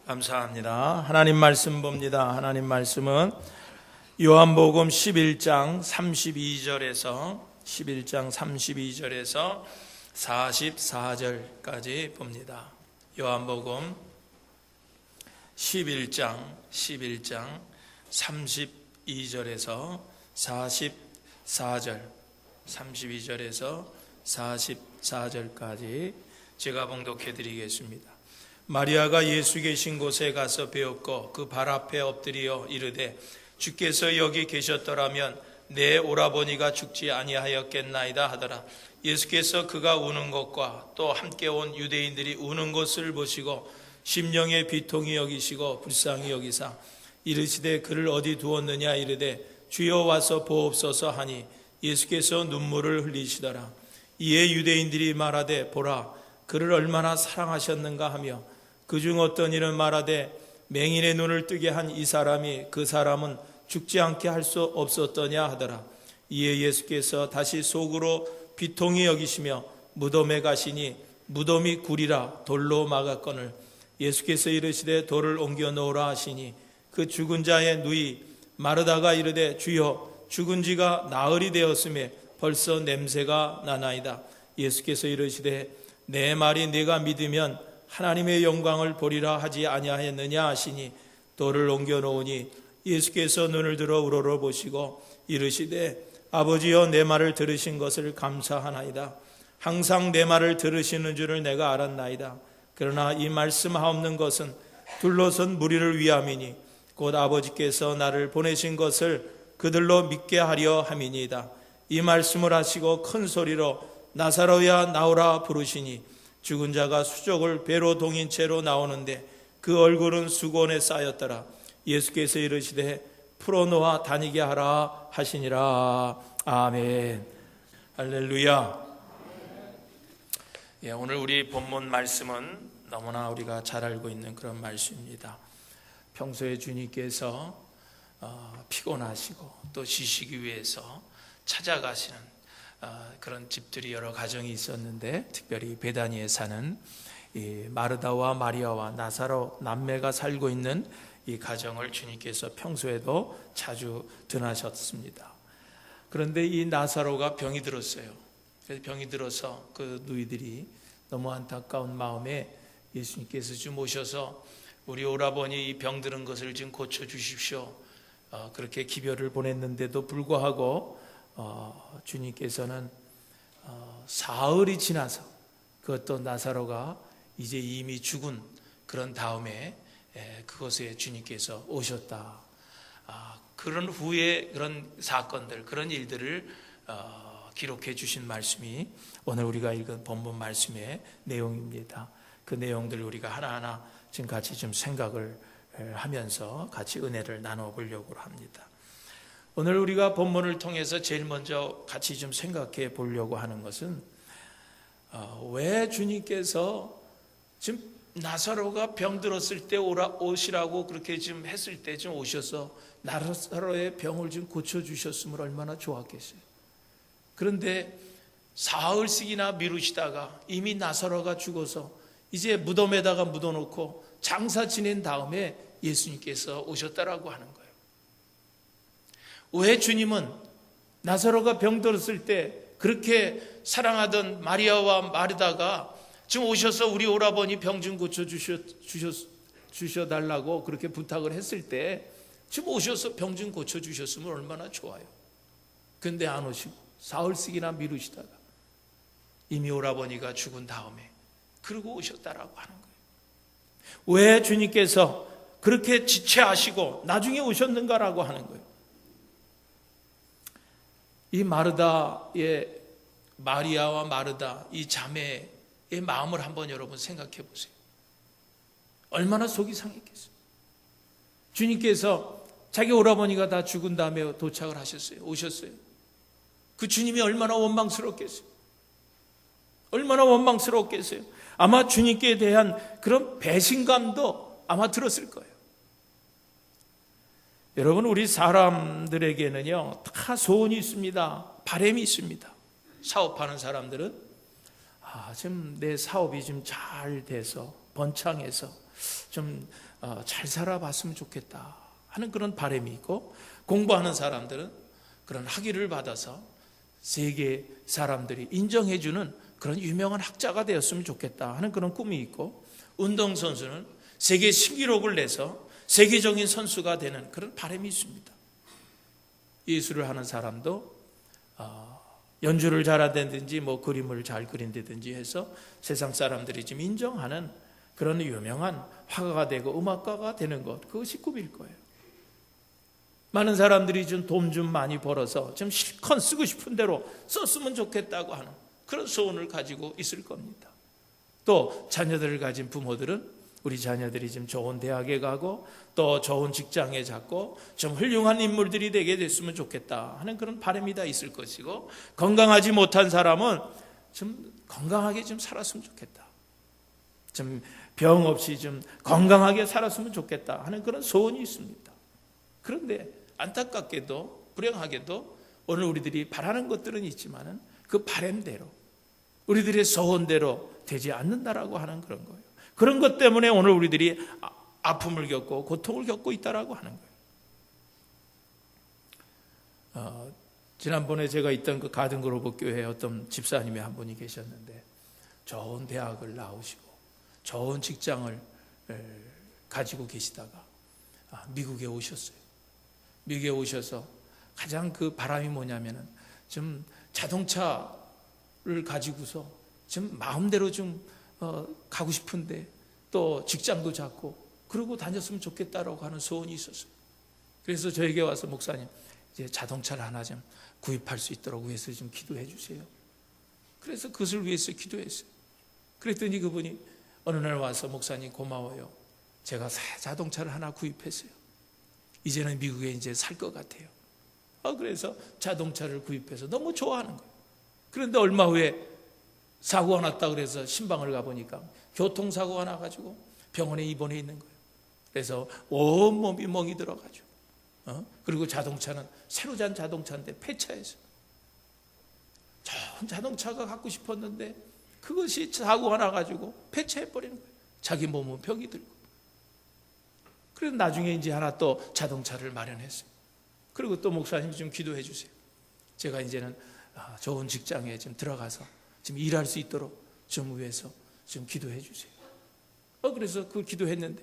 감사합니다. 하나님 말씀 봅니다. 하나님 말씀은 요한복음 11장 32절에서 44절까지 봅니다. 요한복음 11장 32절에서 44절에서 44절까지 제가 봉독해 드리겠습니다. 마리아가 예수 계신 곳에 가서 배웠고 그 발 앞에 엎드려 이르되 주께서 여기 계셨더라면 내 오라버니가 죽지 아니하였겠나이다 하더라. 예수께서 그가 우는 것과 또 함께 온 유대인들이 우는 것을 보시고 심령의 비통이 여기시고 불쌍히 여기사 이르시되 그를 어디 두었느냐 이르되 주여 와서 보옵소서 하니 예수께서 눈물을 흘리시더라. 이에 유대인들이 말하되 보라 그를 얼마나 사랑하셨는가 하며 그중 어떤 이는 말하되 맹인의 눈을 뜨게 한 이 사람이 그 사람은 죽지 않게 할 수 없었더냐 하더라. 이에 예수께서 다시 속으로 비통히 여기시며 무덤에 가시니 무덤이 굴이라 돌로 막았거늘 예수께서 이르시되 돌을 옮겨 놓으라 하시니 그 죽은 자의 누이 마르다가 이르되 주여 죽은 지가 나흘이 되었음에 벌써 냄새가 나나이다. 예수께서 이르시되 내 말이 네가 믿으면 하나님의 영광을 보리라 하지 아니하였느냐 하시니 돌을 옮겨 놓으니 예수께서 눈을 들어 우러러 보시고 이르시되 아버지여 내 말을 들으신 것을 감사하나이다. 항상 내 말을 들으시는 줄을 내가 알았나이다. 그러나 이 말씀하옵는 것은 둘러선 무리를 위함이니 곧 아버지께서 나를 보내신 것을 그들로 믿게 하려 함이니이다. 이 말씀을 하시고 큰 소리로 나사로야 나오라 부르시니 죽은 자가 수족을 배로 동인 채로 나오는데 그 얼굴은 수건에 쌓였더라. 예수께서 이르시되 풀어놓아 다니게 하라 하시니라. 아멘. 할렐루야. 오늘 우리 본문 말씀은 너무나 우리가 잘 알고 있는 그런 말씀입니다. 평소에 주님께서 피곤하시고 또 쉬시기 위해서 찾아가시는 그런 집들이 여러 가정이 있었는데 특별히 베다니에 사는 이 마르다와 마리아와 나사로 남매가 살고 있는 이 가정을 주님께서 평소에도 자주 드나셨습니다. 그런데 이 나사로가 병이 들었어요. 그래서 병이 들어서 그 누이들이 너무 안타까운 마음에 예수님께서 좀 오셔서 우리 오라버니 이 병 들은 것을 좀 고쳐주십시오. 그렇게 기별을 보냈는데도 불구하고 주님께서는 사흘이 지나서 그것도 나사로가 이제 이미 죽은 그런 다음에 그것에 주님께서 오셨다. 그런 후에 그런 사건들, 그런 일들을 기록해 주신 말씀이 오늘 우리가 읽은 본문 말씀의 내용입니다. 그 내용들 우리가 하나하나 지금 같이 좀 생각을 하면서 같이 은혜를 나눠보려고 합니다. 오늘 우리가 본문을 통해서 제일 먼저 같이 좀 생각해 보려고 하는 것은 왜 주님께서 지금 나사로가 병들었을 때 오시라고 그렇게 좀 했을 때 좀 오셔서 나사로의 병을 좀 고쳐주셨으면 얼마나 좋았겠어요. 그런데 사흘씩이나 미루시다가 이미 나사로가 죽어서 이제 무덤에다가 묻어놓고 장사 지낸 다음에 예수님께서 오셨다라고 하는 거예요. 왜 주님은 나사로가 병들었을 때 그렇게 사랑하던 마리아와 마르다가 지금 오셔서 우리 오라버니 병 좀 고쳐주셔달라고 그렇게 부탁을 했을 때 지금 오셔서 병 좀 고쳐주셨으면 얼마나 좋아요. 근데 안 오시고 사흘씩이나 미루시다가 이미 오라버니가 죽은 다음에 그러고 오셨다라고 하는 거예요. 왜 주님께서 그렇게 지체하시고 나중에 오셨는가라고 하는 거예요. 이 마리아와 마르다 이 자매의 마음을 한번 여러분 생각해 보세요. 얼마나 속이 상했겠어요. 주님께서 자기 오라버니가 다 죽은 다음에 도착을 하셨어요. 오셨어요. 그 주님이 얼마나 원망스럽겠어요. 얼마나 원망스럽겠어요. 아마 주님께 대한 그런 배신감도 아마 들었을 거예요. 여러분 우리 사람들에게는요 다 소원이 있습니다. 바람이 있습니다. 사업하는 사람들은 지금 내 사업이 좀 잘 돼서 번창해서 좀 잘 살아봤으면 좋겠다 하는 그런 바람이 있고, 공부하는 사람들은 그런 학위를 받아서 세계 사람들이 인정해주는 그런 유명한 학자가 되었으면 좋겠다 하는 그런 꿈이 있고, 운동선수는 세계 신기록을 내서 세계적인 선수가 되는 그런 바람이 있습니다. 예술을 하는 사람도 연주를 잘한다든지 뭐 그림을 잘 그린다든지 해서 세상 사람들이 지금 인정하는 그런 유명한 화가가 되고 음악가가 되는 것, 그것이 꿈일 거예요. 많은 사람들이 좀 돈 좀 많이 벌어서 좀 실컷 쓰고 싶은 대로 썼으면 좋겠다고 하는 그런 소원을 가지고 있을 겁니다. 또 자녀들을 가진 부모들은 우리 자녀들이 좀 좋은 대학에 가고 또 좋은 직장에 잡고 좀 훌륭한 인물들이 되게 됐으면 좋겠다 하는 그런 바람이 다 있을 것이고, 건강하지 못한 사람은 좀 건강하게 좀 살았으면 좋겠다, 좀 병 없이 좀 건강하게 살았으면 좋겠다 하는 그런 소원이 있습니다. 그런데 안타깝게도 불행하게도 오늘 우리들이 바라는 것들은 있지만은 그 바람대로 우리들의 소원대로 되지 않는다라고 하는 그런 거예요. 그런 것 때문에 오늘 우리들이 아픔을 겪고 고통을 겪고 있다라고 하는 거예요. 지난번에 제가 있던 그 가든그로브 교회에 어떤 집사님이 한 분이 계셨는데, 좋은 대학을 나오시고 좋은 직장을 가지고 계시다가 미국에 오셨어요. 미국에 오셔서 가장 그 바람이 뭐냐면은 좀 자동차를 가지고서 좀 마음대로 좀 가고 싶은데 또 직장도 잡고 그러고 다녔으면 좋겠다라고 하는 소원이 있었어요. 그래서 저에게 와서 목사님, 이제 자동차를 하나 좀 구입할 수 있도록 위해서 좀 기도해 주세요. 그래서 그것을 위해서 기도했어요. 그랬더니 그분이 어느 날 와서, 목사님 고마워요. 제가 새 자동차를 하나 구입했어요. 이제는 미국에 이제 살 것 같아요. 그래서 자동차를 구입해서 너무 좋아하는 거예요. 그런데 얼마 후에 사고가 났다 그래서 신방을 가보니까 교통사고가 나가지고 병원에 입원해 있는 거예요. 그래서 온몸이 멍이 들어가지고, 그리고 자동차는 새로 산 자동차인데 폐차해서, 좋은 자동차가 갖고 싶었는데 그것이 사고가 나가지고 폐차해버리는 거예요. 자기 몸은 병이 들고. 그래서 나중에 이제 하나 또 자동차를 마련했어요. 그리고 또 목사님 좀 기도해 주세요. 제가 이제는 좋은 직장에 좀 들어가서 지금 일할 수 있도록 좀 위해서 좀 기도해 주세요. 그래서 그 기도했는데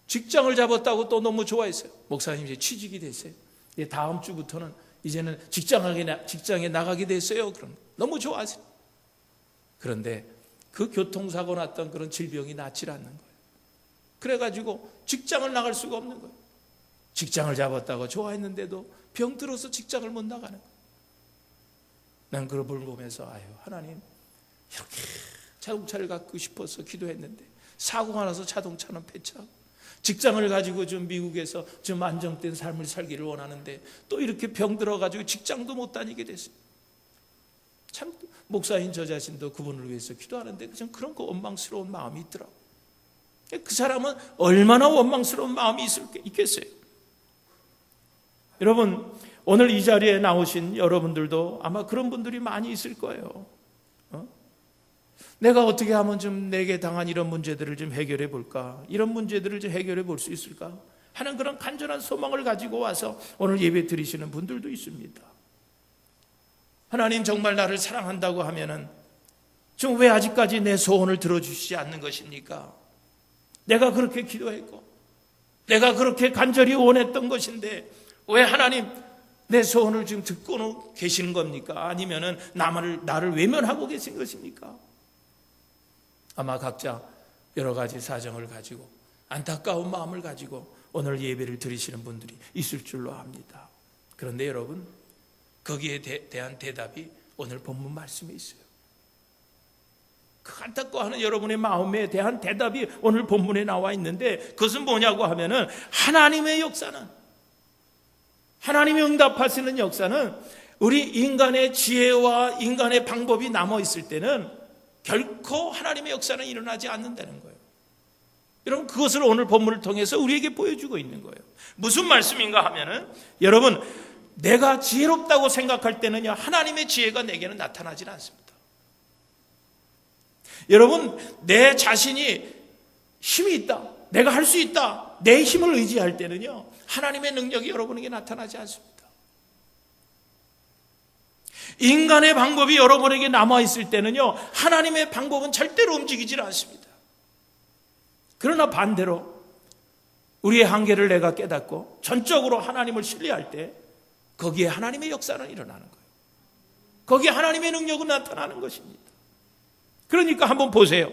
직장을 잡았다고 또 너무 좋아했어요. 목사님 이제 취직이 됐어요. 이제 다음 주부터는 이제는 직장에 나가게 됐어요. 그럼 너무 좋아하세요. 그런데 그 교통사고 났던 그런 질병이 낫질 않는 거예요. 그래가지고 직장을 나갈 수가 없는 거예요. 직장을 잡았다고 좋아했는데도 병 들어서 직장을 못 나가는 거예요. 난 그걸 보면서 하나님, 이렇게 자동차를 갖고 싶어서 기도했는데 사고가 나서 자동차는 폐차하고, 직장을 가지고 좀 미국에서 좀 안정된 삶을 살기를 원하는데 또 이렇게 병 들어가지고 직장도 못 다니게 됐어요. 참 목사인 저 자신도 그분을 위해서 기도하는데 좀 그런 거 원망스러운 마음이 있더라고요. 그 사람은 얼마나 원망스러운 마음이 있겠어요. 여러분, 오늘 이 자리에 나오신 여러분들도 아마 그런 분들이 많이 있을 거예요. 내가 어떻게 하면 좀 내게 당한 이런 문제들을 좀 해결해 볼까? 이런 문제들을 좀 해결해 볼 수 있을까? 하는 그런 간절한 소망을 가지고 와서 오늘 예배 드리시는 분들도 있습니다. 하나님 정말 나를 사랑한다고 하면은 좀 왜 아직까지 내 소원을 들어주시지 않는 것입니까? 내가 그렇게 기도했고 내가 그렇게 간절히 원했던 것인데 왜 하나님 내 소원을 지금 듣고는 계시는 겁니까? 아니면은 나를 외면하고 계신 것입니까? 아마 각자 여러 가지 사정을 가지고 안타까운 마음을 가지고 오늘 예배를 드리시는 분들이 있을 줄로 압니다. 그런데 여러분, 거기에 대한 대답이 오늘 본문 말씀에 있어요. 그 안타까워하는 여러분의 마음에 대한 대답이 오늘 본문에 나와 있는데, 그것은 뭐냐고 하면은 하나님의 역사는, 하나님이 응답하시는 역사는 우리 인간의 지혜와 인간의 방법이 남아 있을 때는 결코 하나님의 역사는 일어나지 않는다는 거예요. 여러분, 그것을 오늘 본문을 통해서 우리에게 보여주고 있는 거예요. 무슨 말씀인가 하면은, 여러분, 내가 지혜롭다고 생각할 때는요, 하나님의 지혜가 내게는 나타나지 않습니다. 여러분, 내 자신이 힘이 있다, 내가 할 수 있다, 내 힘을 의지할 때는요, 하나님의 능력이 여러분에게 나타나지 않습니다. 인간의 방법이 여러분에게 남아있을 때는요, 하나님의 방법은 절대로 움직이질 않습니다. 그러나 반대로 우리의 한계를 내가 깨닫고 전적으로 하나님을 신뢰할 때 거기에 하나님의 역사는 일어나는 거예요. 거기에 하나님의 능력은 나타나는 것입니다. 그러니까 한번 보세요.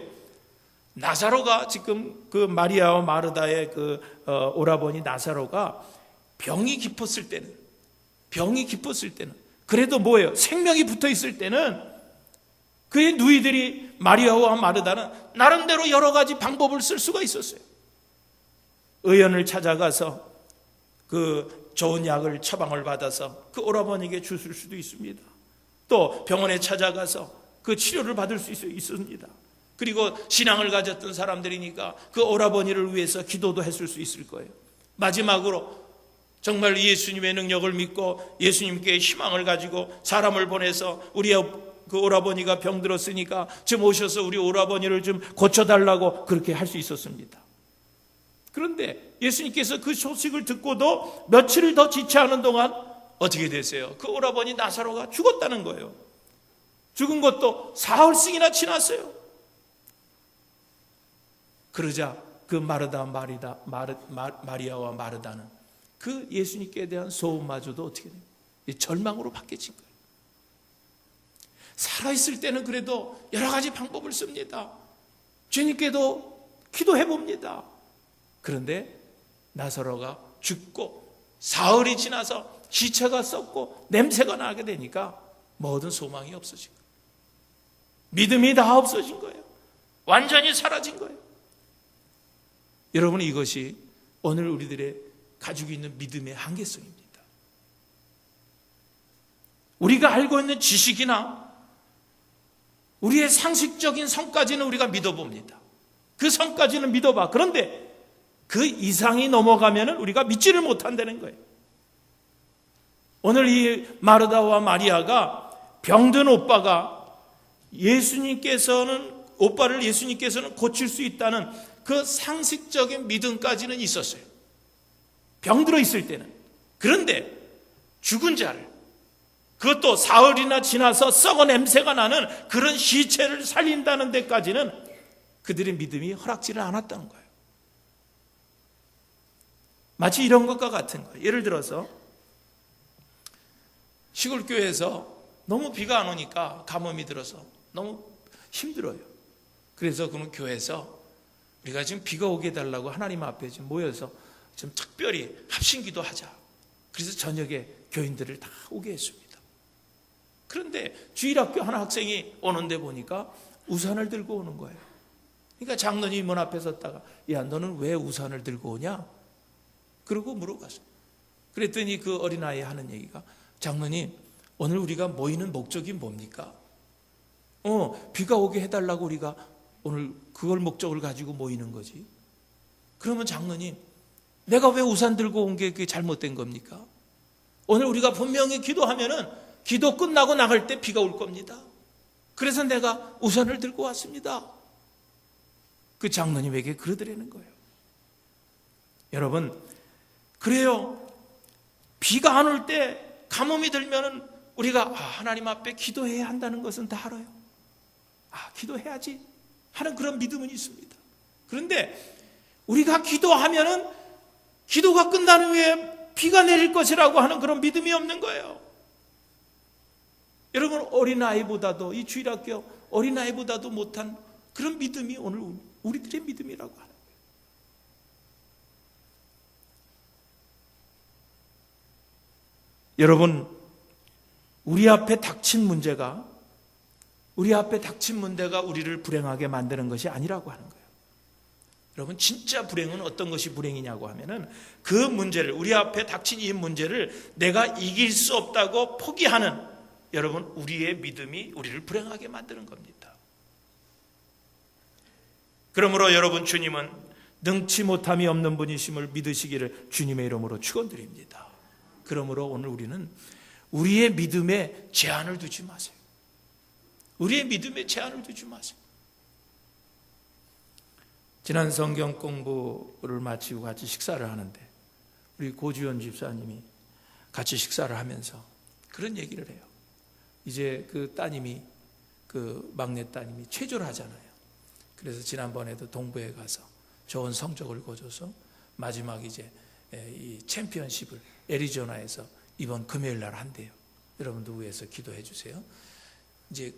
나사로가 지금 그 마리아와 마르다의 그 오라버니 나사로가 병이 깊었을 때는 그래도 뭐예요? 생명이 붙어 있을 때는 그의 누이들이 마리아와 마르다는 나름대로 여러 가지 방법을 쓸 수가 있었어요. 의원을 찾아가서 그 좋은 약을 처방을 받아서 그 오라버니에게 주실 수도 있습니다. 또 병원에 찾아가서 그 치료를 받을 수 있습니다. 그리고 신앙을 가졌던 사람들이니까 그 오라버니를 위해서 기도도 했을 수 있을 거예요. 마지막으로 정말 예수님의 능력을 믿고 예수님께 희망을 가지고 사람을 보내서 우리 그 오라버니가 병들었으니까 좀 오셔서 우리 오라버니를 좀 고쳐달라고 그렇게 할 수 있었습니다. 그런데 예수님께서 그 소식을 듣고도 며칠을 더 지체 않은 동안 어떻게 됐어요? 그 오라버니 나사로가 죽었다는 거예요. 죽은 것도 사흘씩이나 지났어요. 그러자 그 마리아와 마르다는 그 예수님께 대한 소원마저도 어떻게 돼요? 절망으로 바뀌어진 거예요. 살아있을 때는 그래도 여러 가지 방법을 씁니다. 주님께도 기도해 봅니다. 그런데 나사로가 죽고 사흘이 지나서 시체가 썩고 냄새가 나게 되니까 모든 소망이 없어진 거예요. 믿음이 다 없어진 거예요. 완전히 사라진 거예요. 여러분, 이것이 오늘 우리들의 가지고 있는 믿음의 한계성입니다. 우리가 알고 있는 지식이나 우리의 상식적인 성까지는 우리가 믿어봅니다. 그 성까지는 믿어봐. 그런데 그 이상이 넘어가면 우리가 믿지를 못한다는 거예요. 오늘 이 마르다와 마리아가 병든 오빠를 예수님께서는 고칠 수 있다는 그 상식적인 믿음까지는 있었어요. 병들어 있을 때는. 그런데 죽은 자를, 그것도 사흘이나 지나서 썩어 냄새가 나는 그런 시체를 살린다는 데까지는 그들의 믿음이 허락지를 않았다는 거예요. 마치 이런 것과 같은 거예요. 예를 들어서 시골 교회에서 너무 비가 안 오니까 가뭄이 들어서 너무 힘들어요. 그래서 그는 교회에서 우리가 지금 비가 오게 해달라고 하나님 앞에 지금 모여서 좀 특별히 합심기도 하자. 그래서 저녁에 교인들을 다 오게 했습니다. 그런데 주일학교 한 학생이 오는데 보니까 우산을 들고 오는 거예요. 그러니까 장로님이 문 앞에 섰다가, 야, 너는 왜 우산을 들고 오냐? 그러고 물어봤어요. 그랬더니 그 어린아이 하는 얘기가, 장로님, 오늘 우리가 모이는 목적이 뭡니까? 비가 오게 해달라고 우리가 오늘 그걸 목적을 가지고 모이는 거지. 그러면 장로님, 내가 왜 우산 들고 온 게 그게 잘못된 겁니까? 오늘 우리가 분명히 기도하면은 기도 끝나고 나갈 때 비가 올 겁니다. 그래서 내가 우산을 들고 왔습니다. 그 장로님에게 그러더라는 거예요. 여러분, 그래요. 비가 안 올 때 가뭄이 들면은 우리가 하나님 앞에 기도해야 한다는 것은 다 알아요. 기도해야지 하는 그런 믿음은 있습니다. 그런데 우리가 기도하면은 기도가 끝난 후에 비가 내릴 것이라고 하는 그런 믿음이 없는 거예요. 여러분, 어린아이보다도, 이 주일학교 어린아이보다도 못한 그런 믿음이 오늘 우리들의 믿음이라고 하는 거예요. 여러분, 우리 앞에 닥친 문제가 우리를 불행하게 만드는 것이 아니라고 하는 거예요. 여러분, 진짜 불행은 어떤 것이 불행이냐고 하면은 그 문제를, 우리 앞에 닥친 이 문제를 내가 이길 수 없다고 포기하는, 여러분, 우리의 믿음이 우리를 불행하게 만드는 겁니다. 그러므로 여러분, 주님은 능치 못함이 없는 분이심을 믿으시기를 주님의 이름으로 축원드립니다. 그러므로 오늘 우리는 우리의 믿음에 제한을 두지 마세요. 우리의 믿음에 제한을 두지 마세요. 지난 성경 공부를 마치고 같이 식사를 하는데 우리 고주연 집사님이 같이 식사를 하면서 그런 얘기를 해요. 이제 그 따님이, 그 막내 따님이 체조를 하잖아요. 그래서 지난번에도 동부에 가서 좋은 성적을 거둬서 마지막 이제 이 챔피언십을 애리조나에서 이번 금요일 날 한대요. 여러분도 위해서 기도해 주세요. 이제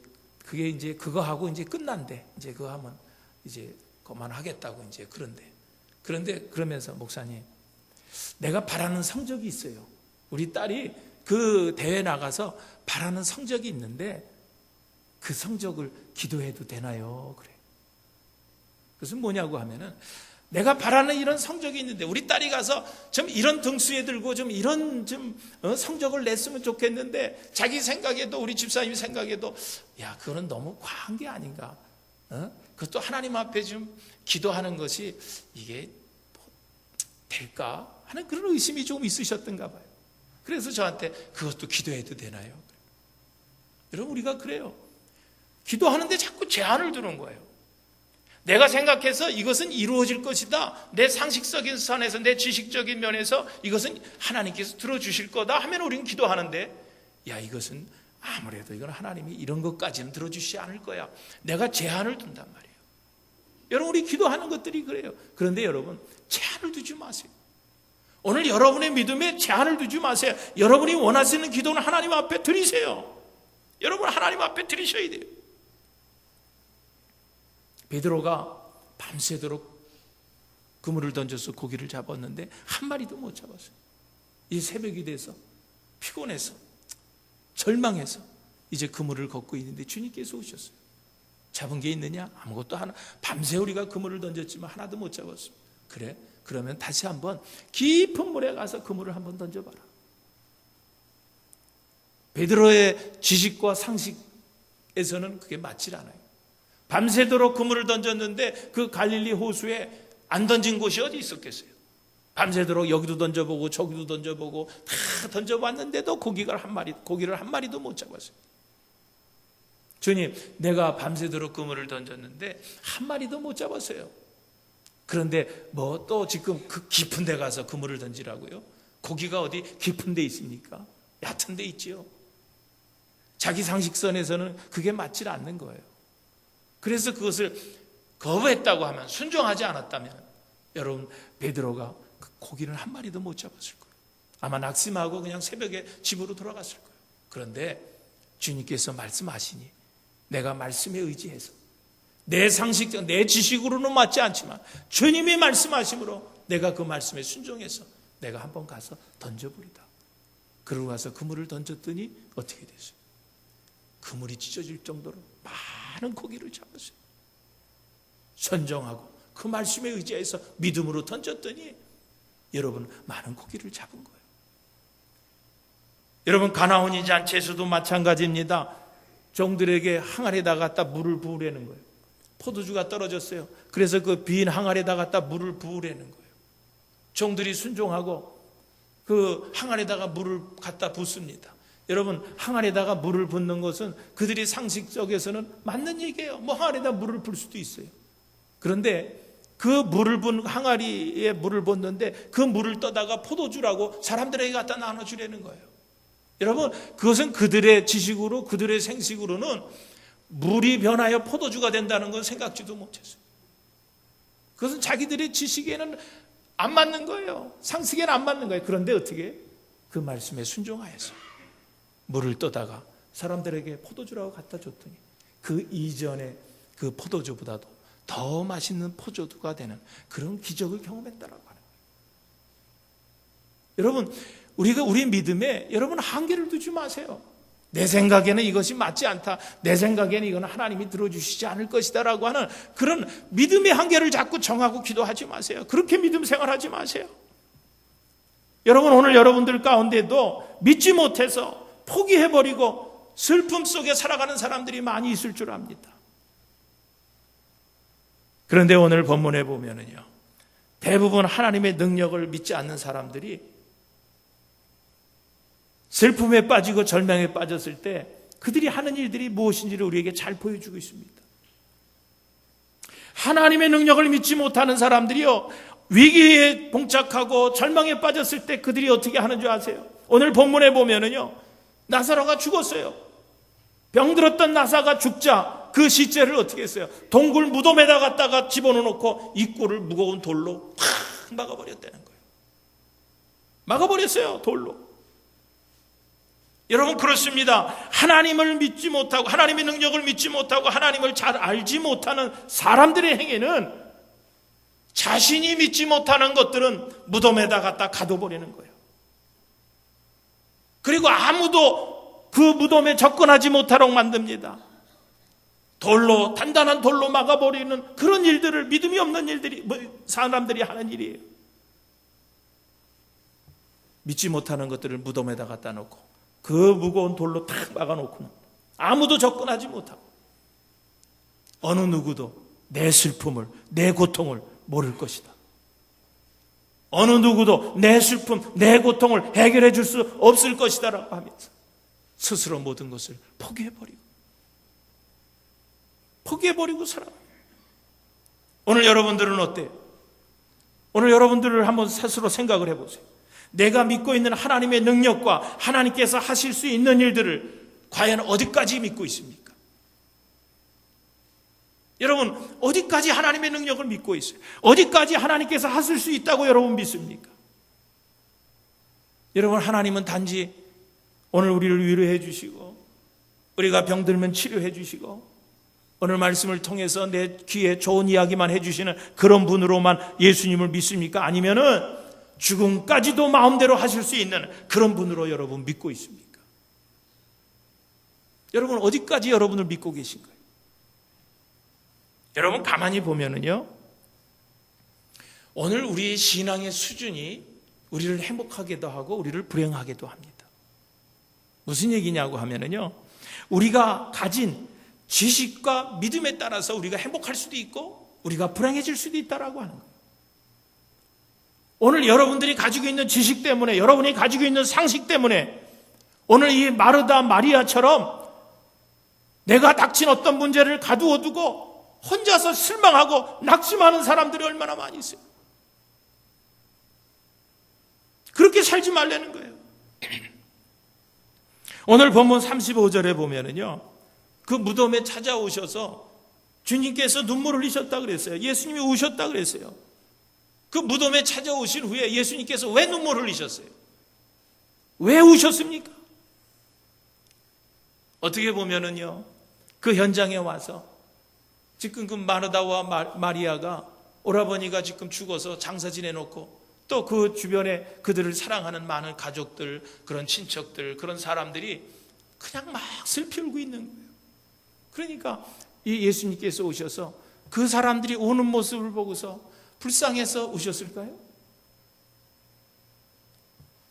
그게 이제 그거 하고 이제 끝난대. 이제 그거 하면 이제 그만하겠다고 이제 그런데 그러면서 목사님, 내가 바라는 성적이 있어요. 우리 딸이 그 대회 나가서 바라는 성적이 있는데 그 성적을 기도해도 되나요? 그래. 그것은 뭐냐고 하면은 내가 바라는 이런 성적이 있는데 우리 딸이 가서 좀 이런 등수에 들고 좀 이런 성적을 냈으면 좋겠는데 자기 생각에도 우리 집사님 생각에도 야 그거는 너무 과한 게 아닌가? 그것도 하나님 앞에 좀 기도하는 것이 이게 뭐 될까 하는 그런 의심이 조금 있으셨던가 봐요. 그래서 저한테 그것도 기도해도 되나요? 여러분 우리가 그래요. 기도하는데 자꾸 제한을 두는 거예요. 내가 생각해서 이것은 이루어질 것이다. 내 상식적인 선에서 내 지식적인 면에서 이것은 하나님께서 들어주실 거다 하면 우리는 기도하는데 야 이것은 아무래도 이건 하나님이 이런 것까지는 들어주시지 않을 거야. 내가 제한을 둔단 말이에요. 여러분 우리 기도하는 것들이 그래요. 그런데 여러분 제한을 두지 마세요. 오늘 여러분의 믿음에 제한을 두지 마세요. 여러분이 원하시는 기도는 하나님 앞에 드리세요. 여러분 하나님 앞에 드리셔야 돼요. 베드로가 밤새도록 그물을 던져서 고기를 잡았는데 한 마리도 못 잡았어요. 이 새벽이 돼서 피곤해서 절망해서 이제 그물을 걷고 있는데 주님께서 오셨어요. 잡은 게 있느냐? 아무것도 하나. 밤새 우리가 그물을 던졌지만 하나도 못 잡았어요. 그래? 그러면 다시 한번 깊은 물에 가서 그물을 한번 던져봐라. 베드로의 지식과 상식에서는 그게 맞질 않아요. 밤새도록 그물을 던졌는데 그 갈릴리 호수에 안 던진 곳이 어디 있었겠어요? 밤새도록 여기도 던져보고 저기도 던져보고 다 던져봤는데도 고기를 한 마리도 못 잡았어요. 주님, 내가 밤새도록 그물을 던졌는데 한 마리도 못 잡았어요. 그런데 뭐 또 지금 그 깊은 데 가서 그물을 던지라고요? 고기가 어디 깊은 데 있습니까? 얕은 데 있지요. 자기 상식선에서는 그게 맞질 않는 거예요. 그래서 그것을 거부했다고 하면, 순종하지 않았다면 여러분 베드로가 그 고기를 한 마리도 못 잡았을 거예요. 아마 낙심하고 그냥 새벽에 집으로 돌아갔을 거예요. 그런데 주님께서 말씀하시니 내가 말씀에 의지해서 내 상식적, 내 지식으로는 맞지 않지만 주님이 말씀하심으로 내가 그 말씀에 순종해서 내가 한번 가서 던져버리다. 그러고 가서 그물을 던졌더니 어떻게 됐어요? 그물이 찢어질 정도로 많은 고기를 잡았어요. 선정하고 그 말씀에 의지해서 믿음으로 던졌더니 여러분 많은 고기를 잡은 거예요. 여러분 가나온인 잔치에서도 마찬가지입니다. 종들에게 항아리에다 갖다 물을 부으려는 거예요. 포도주가 떨어졌어요. 그래서 그 빈 항아리에다 갖다 물을 부으려는 거예요. 종들이 순종하고 그 항아리에다가 물을 갖다 붓습니다. 여러분 항아리에다가 물을 붓는 것은 그들이 상식적에서는 맞는 얘기예요. 뭐 항아리에다 물을 부을 수도 있어요. 그런데 그 물을 붓는 항아리에 물을 붓는데 그 물을 떠다가 포도주라고 사람들에게 갖다 나눠주려는 거예요. 여러분 그것은 그들의 지식으로 그들의 생식으로는 물이 변하여 포도주가 된다는 건 생각지도 못했어요. 그것은 자기들의 지식에는 안 맞는 거예요. 상식에는 안 맞는 거예요. 그런데 어떻게 그 말씀에 순종하여서 물을 떠다가 사람들에게 포도주라고 갖다 줬더니 그 이전에 그 포도주보다도 더 맛있는 포도주가 되는 그런 기적을 경험했다라고 하는 거예요. 여러분 우리가 우리 믿음에 여러분 한계를 두지 마세요. 내 생각에는 이것이 맞지 않다. 내 생각에는 이건 하나님이 들어주시지 않을 것이다 라고 하는 그런 믿음의 한계를 자꾸 정하고 기도하지 마세요. 그렇게 믿음 생활하지 마세요. 여러분 오늘 여러분들 가운데도 믿지 못해서 포기해버리고 슬픔 속에 살아가는 사람들이 많이 있을 줄 압니다. 그런데 오늘 본문에 보면은요, 대부분 하나님의 능력을 믿지 않는 사람들이 슬픔에 빠지고 절망에 빠졌을 때 그들이 하는 일들이 무엇인지를 우리에게 잘 보여주고 있습니다. 하나님의 능력을 믿지 못하는 사람들이요, 위기에 봉착하고 절망에 빠졌을 때 그들이 어떻게 하는 줄 아세요? 오늘 본문에 보면은요, 나사로가 죽었어요. 병들었던 나사가 죽자 그 시체를 어떻게 했어요? 동굴 무덤에다 갖다가 집어넣고 입구를 무거운 돌로 팍 막아버렸다는 거예요. 막아버렸어요, 돌로. 여러분, 그렇습니다. 하나님을 믿지 못하고, 하나님의 능력을 믿지 못하고, 하나님을 잘 알지 못하는 사람들의 행위는, 자신이 믿지 못하는 것들은 무덤에다 갖다 가둬버리는 거예요. 그리고 아무도 그 무덤에 접근하지 못하도록 만듭니다. 돌로, 단단한 돌로 막아버리는 그런 일들을, 믿음이 없는 일들이, 사람들이 하는 일이에요. 믿지 못하는 것들을 무덤에다 갖다 놓고 그 무거운 돌로 탁 막아놓고는 아무도 접근하지 못하고, 어느 누구도 내 슬픔을, 내 고통을 모를 것이다. 어느 누구도 내 슬픔, 내 고통을 해결해 줄 수 없을 것이다 라고 하면서 스스로 모든 것을 포기해버리고 살아갑니다. 오늘 여러분들은 어때요? 오늘 여러분들을 한번 스스로 생각을 해보세요. 내가 믿고 있는 하나님의 능력과 하나님께서 하실 수 있는 일들을 과연 어디까지 믿고 있습니까? 여러분, 어디까지 하나님의 능력을 믿고 있어요? 어디까지 하나님께서 하실 수 있다고 여러분 믿습니까? 여러분, 하나님은 단지 오늘 우리를 위로해 주시고, 우리가 병들면 치료해 주시고, 오늘 말씀을 통해서 내 귀에 좋은 이야기만 해주시는 그런 분으로만 예수님을 믿습니까? 아니면은 죽음까지도 마음대로 하실 수 있는 그런 분으로 여러분 믿고 있습니까? 여러분, 어디까지 여러분을 믿고 계신 거예요? 여러분, 가만히 보면은요, 오늘 우리의 신앙의 수준이 우리를 행복하게도 하고 우리를 불행하게도 합니다. 무슨 얘기냐고 하면은요, 우리가 가진 지식과 믿음에 따라서 우리가 행복할 수도 있고 우리가 불행해질 수도 있다라고 하는 거예요. 오늘 여러분들이 가지고 있는 지식 때문에, 여러분이 가지고 있는 상식 때문에 오늘 이 마르다 마리아처럼 내가 닥친 어떤 문제를 가두어 두고 혼자서 실망하고 낙심하는 사람들이 얼마나 많이 있어요. 그렇게 살지 말라는 거예요. 오늘 본문 35절에 보면은요, 그 무덤에 찾아오셔서 주님께서 눈물을 흘리셨다 그랬어요. 예수님이 우셨다 그랬어요. 그 무덤에 찾아오신 후에 예수님께서 왜 눈물을 흘리셨어요? 왜 우셨습니까? 어떻게 보면은요, 그 현장에 와서 지금 그 마르다와 마리아가, 오라버니가 지금 죽어서 장사 지내놓고 또 그 주변에 그들을 사랑하는 많은 가족들, 그런 친척들, 그런 사람들이 그냥 막 슬피 울고 있는 거예요. 그러니까 이 예수님께서 오셔서 그 사람들이 우는 모습을 보고서 불쌍해서 우셨을까요?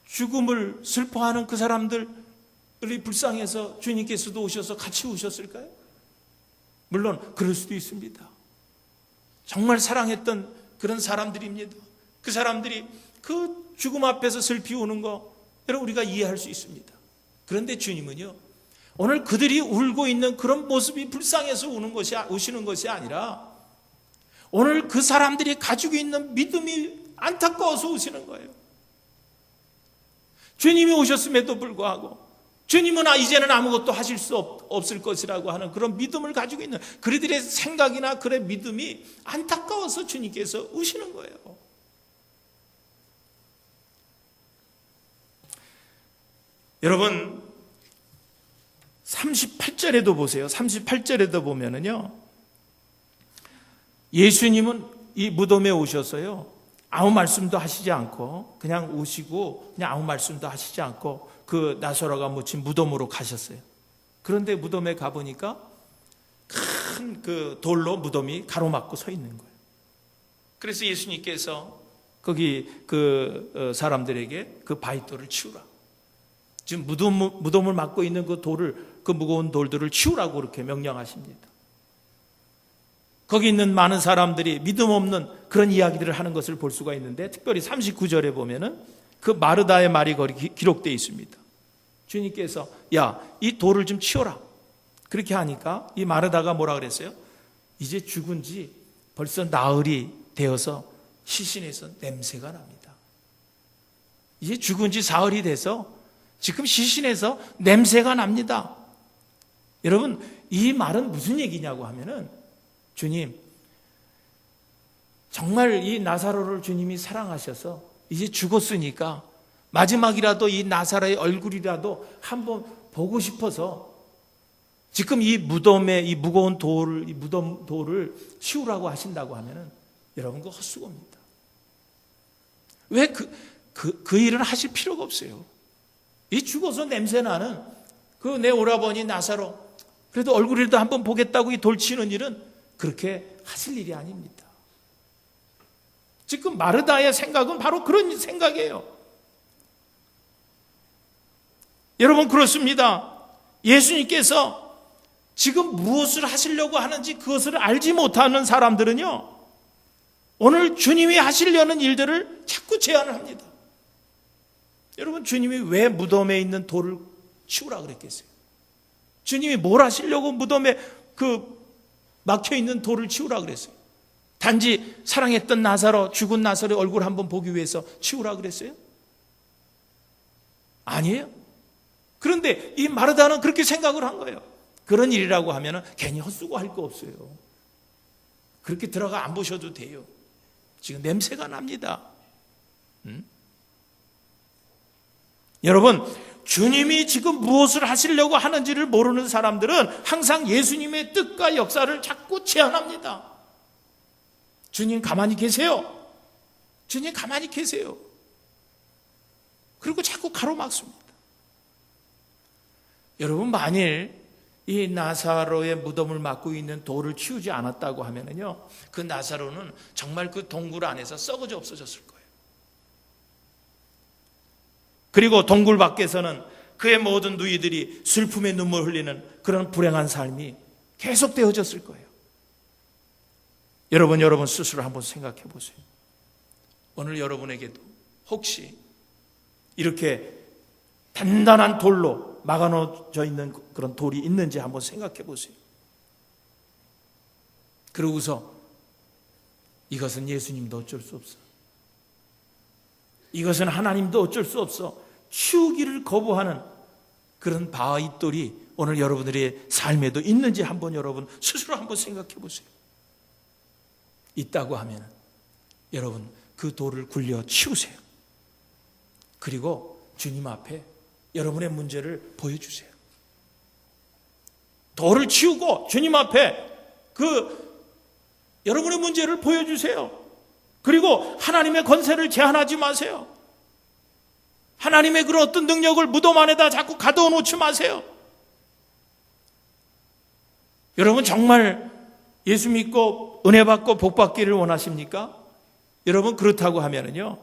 죽음을 슬퍼하는 그 사람들이 불쌍해서 주님께서도 오셔서 같이 우셨을까요? 물론 그럴 수도 있습니다. 정말 사랑했던 그런 사람들입니다. 그 사람들이 그 죽음 앞에서 슬피 우는 거 여러분 우리가 이해할 수 있습니다. 그런데 주님은요, 오늘 그들이 울고 있는 그런 모습이 불쌍해서 우시는 것이 아니라 오늘 그 사람들이 가지고 있는 믿음이 안타까워서 우시는 거예요. 주님이 오셨음에도 불구하고 주님은 이제는 아무것도 하실 수 없을 것이라고 하는 그런 믿음을 가지고 있는 그들의 생각이나 그의 믿음이 안타까워서 주님께서 우시는 거예요. 여러분, 38절에도 보세요. 38절에도 보면은요, 예수님은 이 무덤에 오셔서요, 아무 말씀도 하시지 않고 그냥 우시고 그냥 아무 말씀도 하시지 않고 그 나사로가 묻힌 무덤으로 가셨어요. 그런데 무덤에 가보니까 큰 그 돌로 무덤이 가로막고 서 있는 거예요. 그래서 예수님께서 거기 그 사람들에게 그 바위돌을 치우라. 지금 무덤을 막고 있는 그 돌을, 그 무거운 돌들을 치우라고 그렇게 명령하십니다. 거기 있는 많은 사람들이 믿음 없는 그런 이야기들을 하는 것을 볼 수가 있는데, 특별히 39절에 보면은 그 마르다의 말이 거기 기록되어 있습니다. 주님께서 야, 이 돌을 좀 치워라. 그렇게 하니까 이 마르다가 뭐라 그랬어요? 이제 죽은 지 벌써 나흘이 되어서 시신에서 냄새가 납니다. 이제 죽은 지 사흘이 돼서 지금 시신에서 냄새가 납니다. 여러분, 이 말은 무슨 얘기냐고 하면은, 주님, 정말 이 나사로를 주님이 사랑하셔서 이제 죽었으니까 마지막이라도 이 나사로의 얼굴이라도 한번 보고 싶어서 지금 이 무덤에 이 무거운 돌을, 이 무덤 돌을 치우라고 하신다고 하면은 여러분, 그거 헛수고입니다. 왜 그 일을 하실 필요가 없어요. 이 죽어서 냄새나는 그 내 오라버니 나사로, 그래도 얼굴이라도 한번 보겠다고 이 돌 치는 일은 그렇게 하실 일이 아닙니다. 지금 마르다의 생각은 바로 그런 생각이에요. 여러분, 그렇습니다. 예수님께서 지금 무엇을 하시려고 하는지 그것을 알지 못하는 사람들은요, 오늘 주님이 하시려는 일들을 자꾸 제안을 합니다. 여러분, 주님이 왜 무덤에 있는 돌을 치우라 그랬겠어요? 주님이 뭘 하시려고 무덤에 막혀있는 돌을 치우라 그랬어요? 단지 사랑했던 나사로, 죽은 나사로의 얼굴 한번 보기 위해서 치우라 그랬어요? 아니에요. 그런데 이 마르다는 그렇게 생각을 한 거예요. 그런 일이라고 하면 괜히 헛수고 할 거 없어요. 그렇게 들어가 안 보셔도 돼요. 지금 냄새가 납니다. 여러분, 주님이 지금 무엇을 하시려고 하는지를 모르는 사람들은 항상 예수님의 뜻과 역사를 자꾸 제안합니다. 주님 가만히 계세요. 주님 가만히 계세요. 그리고 자꾸 가로막습니다. 여러분, 만일 이 나사로의 무덤을 막고 있는 돌을 치우지 않았다고 하면요, 그 나사로는 정말 그 동굴 안에서 썩어져 없어졌을 거예요. 그리고 동굴 밖에서는 그의 모든 누이들이 슬픔의 눈물 흘리는 그런 불행한 삶이 계속되어졌을 거예요. 여러분 스스로 한번 생각해 보세요. 오늘 여러분에게도 혹시 이렇게 단단한 돌로 막아놓져 있는 그런 돌이 있는지 한번 생각해 보세요. 그러고서 이것은 예수님도 어쩔 수 없어, 이것은 하나님도 어쩔 수 없어, 치우기를 거부하는 그런 바위돌이 오늘 여러분들의 삶에도 있는지 한번 여러분 스스로 한번 생각해 보세요. 있다고 하면 여러분 그 돌을 굴려 치우세요. 그리고 주님 앞에 여러분의 문제를 보여주세요. 돌을 치우고 주님 앞에 여러분의 문제를 보여주세요. 그리고 하나님의 권세를 제한하지 마세요. 하나님의 그런 어떤 능력을 무덤 안에다 자꾸 가둬 놓지 마세요. 여러분, 정말 예수 믿고 은혜 받고 복 받기를 원하십니까? 여러분, 그렇다고 하면은요,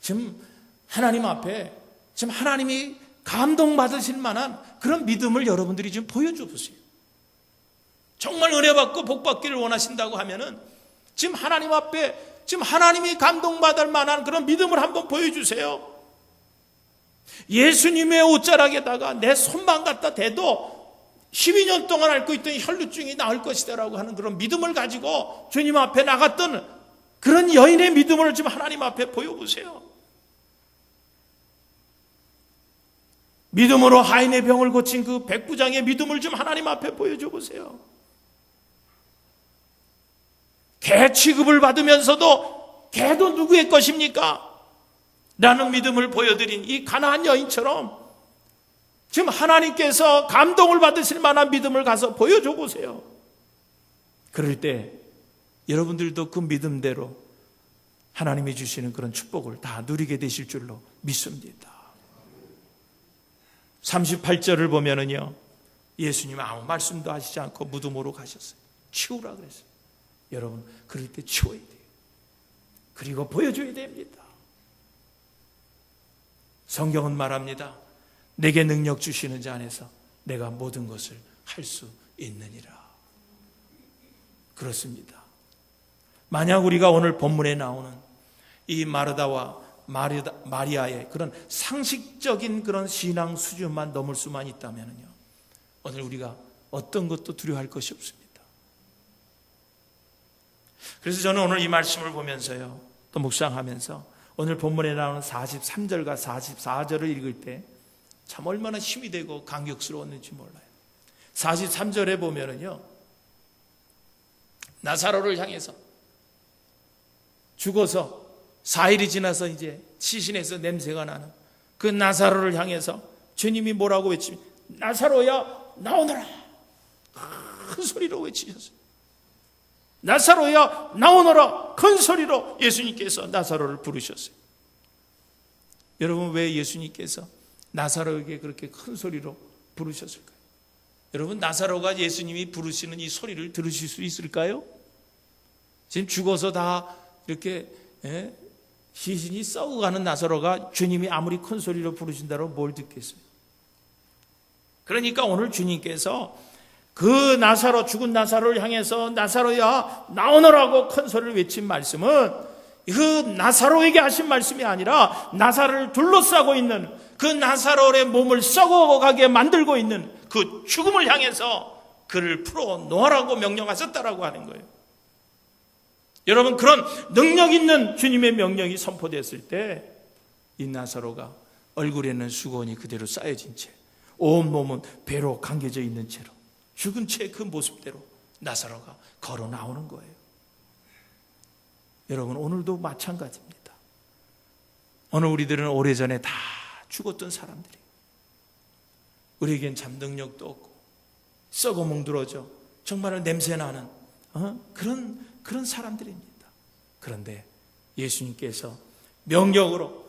지금 하나님 앞에 지금 하나님이 감동받으실 만한 그런 믿음을 여러분들이 좀 보여줘 보세요. 정말 은혜 받고 복 받기를 원하신다고 하면은 지금 하나님 앞에 지금 하나님이 감동받을 만한 그런 믿음을 한번 보여주세요. 예수님의 옷자락에다가 내 손만 갖다 대도 12년 동안 앓고 있던 혈루증이 나을 것이다라고 하는 그런 믿음을 가지고 주님 앞에 나갔던 그런 여인의 믿음을 지금 하나님 앞에 보여보세요. 믿음으로 하인의 병을 고친 그 백부장의 믿음을 좀 하나님 앞에 보여줘 보세요. 개 취급을 받으면서도 개도 누구의 것입니까? 라는 믿음을 보여드린 이 가나안 여인처럼 지금 하나님께서 감동을 받으실 만한 믿음을 가서 보여줘 보세요. 그럴 때 여러분들도 그 믿음대로 하나님이 주시는 그런 축복을 다 누리게 되실 줄로 믿습니다. 38절을 보면은요, 예수님 아무 말씀도 하시지 않고 무덤으로 가셨어요. 치우라 그랬어요. 여러분, 그럴 때 치워야 돼요. 그리고 보여줘야 됩니다. 성경은 말합니다. 내게 능력 주시는 자 안에서 내가 모든 것을 할 수 있느니라. 그렇습니다. 만약 우리가 오늘 본문에 나오는 이 마르다와 마리아의 그런 상식적인 그런 신앙 수준만 넘을 수만 있다면요, 오늘 우리가 어떤 것도 두려워할 것이 없습니다. 그래서 저는 오늘 이 말씀을 보면서요, 또 묵상하면서 오늘 본문에 나오는 43절과 44절을 읽을 때 참 얼마나 힘이 되고 감격스러웠는지 몰라요. 43절에 보면은요, 나사로를 향해서 죽어서 4일이 지나서 이제 시신에서 냄새가 나는 그 나사로를 향해서 주님이 뭐라고 외치면, 나사로야 나오너라, 큰 소리로 외치셨어요. 나사로야 나오너라, 큰 소리로 예수님께서 나사로를 부르셨어요. 여러분, 왜 예수님께서 나사로에게 그렇게 큰 소리로 부르셨을까요? 여러분, 나사로가 예수님이 부르시는 이 소리를 들으실 수 있을까요? 지금 죽어서 다 이렇게 시신이 썩어가는 나사로가 주님이 아무리 큰 소리로 부르신다고 뭘 듣겠어요? 그러니까 오늘 주님께서 그 나사로, 죽은 나사로를 향해서 나사로야 나오너라고 큰 소리를 외친 말씀은 그 나사로에게 하신 말씀이 아니라 나사로를 둘러싸고 있는 그 나사로의 몸을 썩어가게 만들고 있는 그 죽음을 향해서 그를 풀어 놓으라고 명령하셨다라고 하는 거예요. 여러분, 그런 능력 있는 주님의 명령이 선포됐을 때 이 나사로가 얼굴에는 수건이 그대로 쌓여진 채, 온몸은 배로 감겨져 있는 채로 죽은 채 그 모습대로 나사로가 걸어 나오는 거예요. 여러분, 오늘도 마찬가지입니다. 오늘 우리들은 오래전에 다 죽었던 사람들이, 우리에겐 참 능력도 없고 썩어 뭉들어져 정말 냄새나는 그런 사람들입니다. 그런데 예수님께서 명령으로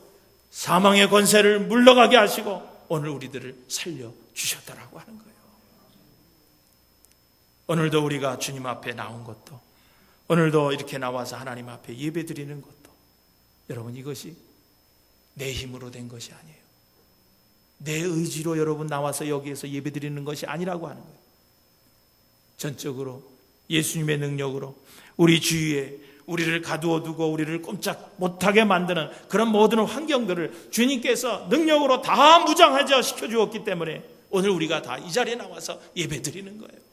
사망의 권세를 물러가게 하시고 오늘 우리들을 살려주셨다라고 하는 거예요. 오늘도 우리가 주님 앞에 나온 것도, 오늘도 이렇게 나와서 하나님 앞에 예배 드리는 것도, 여러분, 이것이 내 힘으로 된 것이 아니에요. 내 의지로 여러분 나와서 여기에서 예배 드리는 것이 아니라고 하는 거예요. 전적으로 예수님의 능력으로 우리 주위에 우리를 가두어 두고 우리를 꼼짝 못하게 만드는 그런 모든 환경들을 주님께서 능력으로 다 무장하자 시켜주었기 때문에 오늘 우리가 다 이 자리에 나와서 예배 드리는 거예요.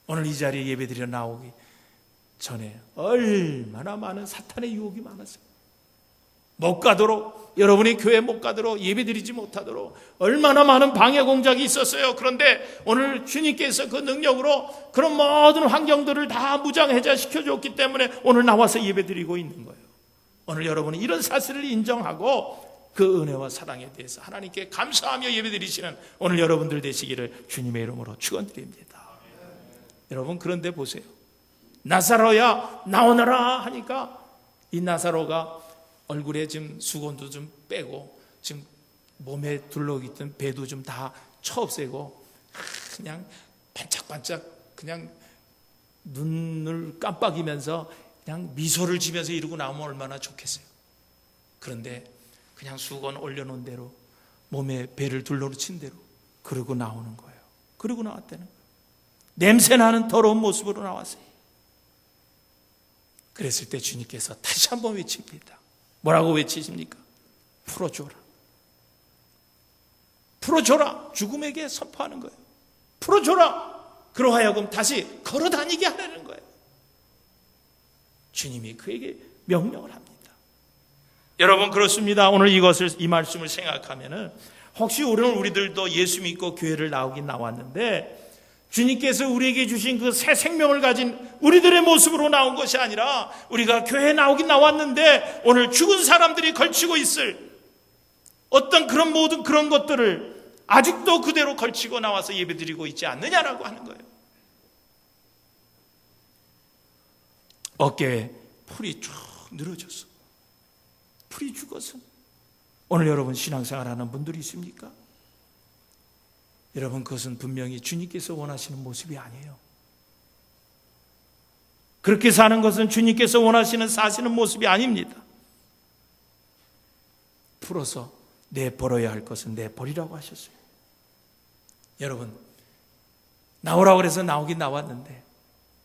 오늘 이 자리에 예배 드려 나오기 전에 얼마나 많은 사탄의 유혹이 많았어요. 못 가도록, 여러분이 교회 못 가도록, 예배 드리지 못하도록 얼마나 많은 방해 공작이 있었어요. 그런데 오늘 주님께서 그 능력으로 그런 모든 환경들을 다 무장해제 시켜줬기 때문에 오늘 나와서 예배 드리고 있는 거예요. 오늘 여러분은 이런 사실을 인정하고 그 은혜와 사랑에 대해서 하나님께 감사하며 예배 드리시는 오늘 여러분들 되시기를 주님의 이름으로 축원드립니다. 여러분, 그런데 보세요. 나사로야 나오너라 하니까 이 나사로가 얼굴에 지금 수건도 좀 빼고 지금 몸에 둘러있던 배도 좀 다 쳐없애고 그냥 반짝반짝 그냥 눈을 깜빡이면서 그냥 미소를 지면서 이러고 나오면 얼마나 좋겠어요. 그런데 그냥 수건 올려놓은 대로 몸에 배를 둘러친 대로 그러고 나오는 거예요. 그러고 나왔다는 거예요. 냄새나는 더러운 모습으로 나왔어요. 그랬을 때 주님께서 다시 한번 외칩니다. 뭐라고 외치십니까? 풀어줘라. 풀어줘라. 죽음에게 선포하는 거예요. 풀어줘라. 그러하여금 다시 걸어 다니게 하라는 거예요. 주님이 그에게 명령을 합니다. 여러분, 그렇습니다. 오늘 이 말씀을 생각하면은 혹시 오늘 우리들도 예수 믿고 교회를 나오긴 나왔는데 주님께서 우리에게 주신 그 새 생명을 가진 우리들의 모습으로 나온 것이 아니라 우리가 교회에 나오긴 나왔는데 오늘 죽은 사람들이 걸치고 있을 어떤 그런 모든 그런 것들을 아직도 그대로 걸치고 나와서 예배드리고 있지 않느냐라고 하는 거예요. 어깨에 풀이 쭉 늘어졌어. 풀이 죽었어. 오늘 여러분 신앙생활하는 분들이 있습니까? 여러분, 그것은 분명히 주님께서 원하시는 모습이 아니에요. 그렇게 사는 것은 주님께서 원하시는 사시는 모습이 아닙니다. 풀어서 내버려야 할 것은 내버리라고 하셨어요. 여러분, 나오라고 해서 나오긴 나왔는데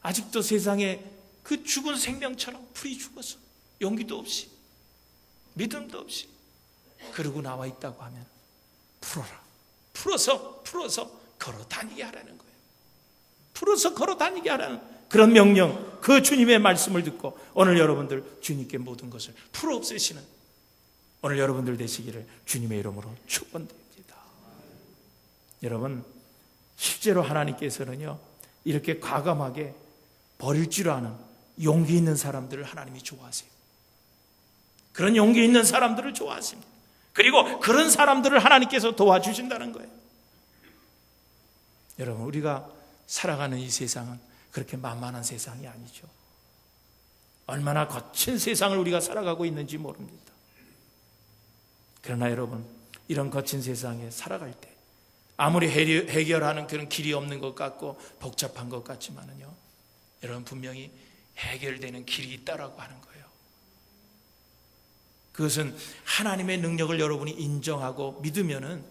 아직도 세상에 그 죽은 생명처럼 풀이 죽어서 용기도 없이 믿음도 없이 그러고 나와 있다고 하면 풀어라. 풀어서 걸어 다니게 하라는 거예요. 풀어서 걸어 다니게 하라는 그런 명령, 그 주님의 말씀을 듣고 오늘 여러분들 주님께 모든 것을 풀어 없애시는 오늘 여러분들 되시기를 주님의 이름으로 축원드립니다. 여러분, 실제로 하나님께서는요, 이렇게 과감하게 버릴 줄 아는 용기 있는 사람들을 하나님이 좋아하세요. 그런 용기 있는 사람들을 좋아하십니다. 그리고 그런 사람들을 하나님께서 도와주신다는 거예요. 여러분, 우리가 살아가는 이 세상은 그렇게 만만한 세상이 아니죠. 얼마나 거친 세상을 우리가 살아가고 있는지 모릅니다. 그러나 여러분, 이런 거친 세상에 살아갈 때 아무리 해결하는 그런 길이 없는 것 같고 복잡한 것 같지만은요, 여러분 분명히 해결되는 길이 있다라고 하는 거예요. 그것은 하나님의 능력을 여러분이 인정하고 믿으면은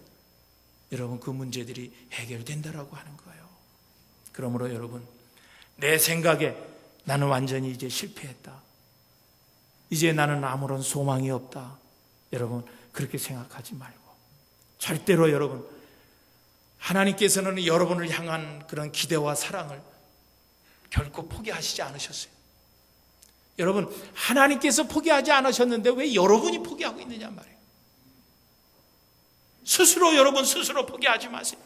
여러분 그 문제들이 해결된다라고 하는 거예요. 그러므로 여러분, 내 생각에 나는 완전히 이제 실패했다, 이제 나는 아무런 소망이 없다, 여러분 그렇게 생각하지 말고 절대로 여러분, 하나님께서는 여러분을 향한 그런 기대와 사랑을 결코 포기하시지 않으셨어요. 여러분, 하나님께서 포기하지 않으셨는데 왜 여러분이 포기하고 있느냐 말이에요. 여러분 스스로 포기하지 마세요.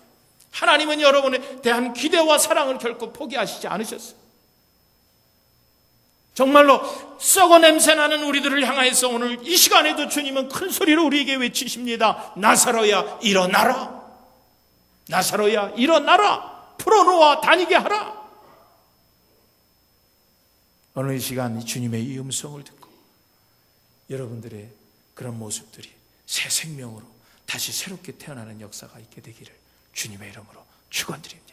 하나님은 여러분에 대한 기대와 사랑을 결코 포기하시지 않으셨어요. 정말로 썩어 냄새나는 우리들을 향해서 오늘 이 시간에도 주님은 큰 소리로 우리에게 외치십니다. 나사로야 일어나라. 나사로야 일어나라. 풀어놓아 다니게 하라. 오늘 이 시간 주님의 이 음성을 듣고 여러분들의 그런 모습들이 새 생명으로 다시 새롭게 태어나는 역사가 있게 되기를 주님의 이름으로 축원드립니다.